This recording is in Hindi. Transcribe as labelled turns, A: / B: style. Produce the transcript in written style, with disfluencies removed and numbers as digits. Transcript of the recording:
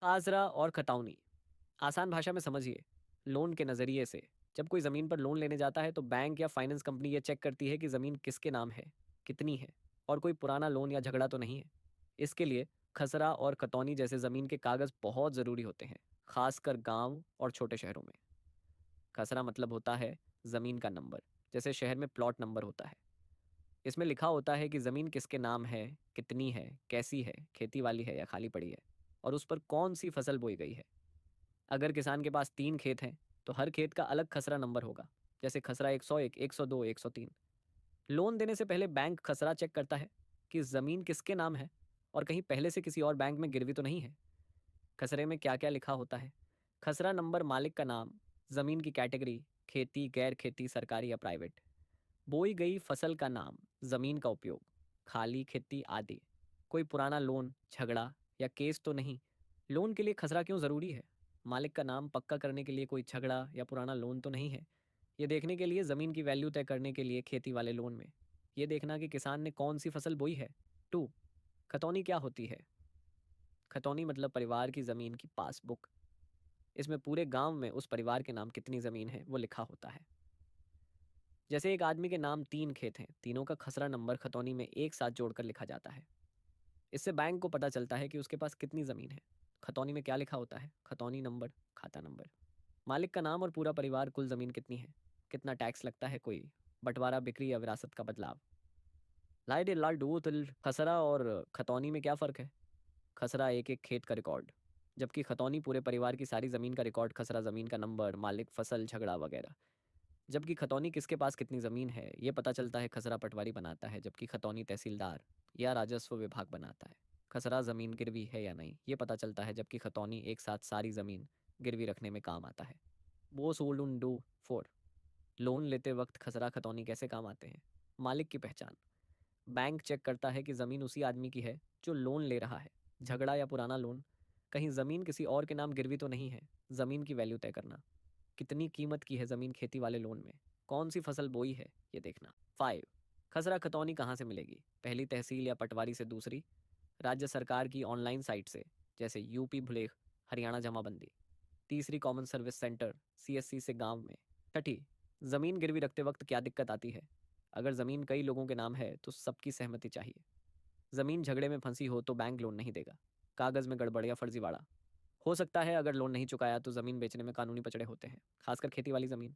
A: आजरा और खतौनी। आसान भाषा में समझिए। लोन के नज़रिए से जब कोई ज़मीन पर लोन लेने जाता है तो बैंक या फाइनेंस कंपनी ये चेक करती है कि ज़मीन किसके नाम है, कितनी है और कोई पुराना लोन या झगड़ा तो नहीं है। इसके लिए खसरा और खतौनी जैसे ज़मीन के कागज़ बहुत ज़रूरी होते हैं, खासकर गांव और छोटे शहरों में। खसरा मतलब होता है ज़मीन का नंबर, जैसे शहर में प्लॉट नंबर होता है। इसमें लिखा होता है कि ज़मीन किसके नाम है, कितनी है, कैसी है, खेती वाली है या खाली पड़ी है, और उस पर कौन सी फसल बोई गई है। अगर किसान के पास 3 खेत हैं, तो हर खेत का अलग खसरा नंबर होगा, जैसे खसरा 101, 102, 103। लोन देने से पहले बैंक खसरा चेक करता है कि ज़मीन किसके नाम है और कहीं पहले से किसी और बैंक में गिरवी तो नहीं है। खसरे में क्या क्या लिखा होता है? खसरा नंबर मालिक का नाम, ज़मीन की कैटेगरी, खेती, गैर खेती, सरकारी या प्राइवेट, बोई गई फसल का नाम, ज़मीन का उपयोग, खाली खेती आदि, कोई पुराना लोन, झगड़ा या केस तो नहीं। लोन के लिए खसरा क्यों ज़रूरी है? मालिक का नाम पक्का करने के लिए कोई झगड़ा या पुराना लोन तो नहीं है। ये देखने के लिए ज़मीन की वैल्यू तय करने के लिए खेती वाले लोन में। ये देखना कि किसान ने कौन सी फसल बोई है। 2, खतौनी क्या होती है? खतौनी मतलब परिवार की ज़मीन की पासबुक। इसमें पूरे गांव में उस परिवार के नाम कितनी ज़मीन है वो लिखा होता है। जैसे एक आदमी के नाम 3 खेत हैं, तीनों का खसरा नंबर खतौनी में एक साथ जोड़कर लिखा जाता है। इससे बैंक को पता चलता है कि उसके पास कितनी ज़मीन है। खतौनी में क्या लिखा होता है? खतौनी नंबर, खाता नंबर, मालिक का नाम और पूरा परिवार, कुल ज़मीन कितनी है, कितना टैक्स लगता है, कोई बंटवारा, बिक्री या विरासत का बदलाव। लाइड लाल डू तिल खसरा और खतौनी में क्या फ़र्क है? खसरा एक एक खेत का रिकॉर्ड, जबकि खतौनी पूरे परिवार की सारी ज़मीन का रिकॉर्ड। खसरा ज़मीन का नंबर, मालिक, फसल, झगड़ा वगैरह। जबकि खतौनी किसके पास कितनी ज़मीन है ये पता चलता है। खसरा पटवारी बनाता है, जबकि खतौनी तहसीलदार या राजस्व विभाग बनाता है। खसरा ज़मीन गिरवी है या नहीं ये पता चलता है, जबकि खतौनी एक साथ सारी ज़मीन गिरवी रखने में काम आता है। वो सोल्ड उन डू 4। लोन लेते वक्त खसरा खतौनी कैसे काम आते हैं? मालिक की पहचान। बैंक चेक करता है कि ज़मीन उसी आदमी की है जो लोन ले रहा है। झगड़ा या पुराना लोन, कहीं ज़मीन किसी और के नाम गिरवी तो नहीं है। ज़मीन की वैल्यू तय करना, कितनी कीमत की है ज़मीन खेती वाले लोन में, कौन सी फसल बोई है ये देखना। 5, खसरा खतौनी कहाँ से मिलेगी? पहली तहसील या पटवारी से दूसरी, राज्य सरकार की ऑनलाइन साइट से, जैसे यूपी भुलेख, हरियाणा जमाबंदी। तीसरी कॉमन सर्विस सेंटर सीएससी से गांव में। छठी, ज़मीन गिरवी रखते वक्त क्या दिक्कत आती है? अगर ज़मीन कई लोगों के नाम है तो सबकी सहमति चाहिए। ज़मीन झगड़े में फंसी हो तो बैंक लोन नहीं देगा। कागज़ में गड़बड़ या फर्जीवाड़ा हो सकता है। अगर लोन नहीं चुकाया तो ज़मीन बेचने में कानूनी पचड़े होते हैं, खासकर खेती वाली ज़मीन।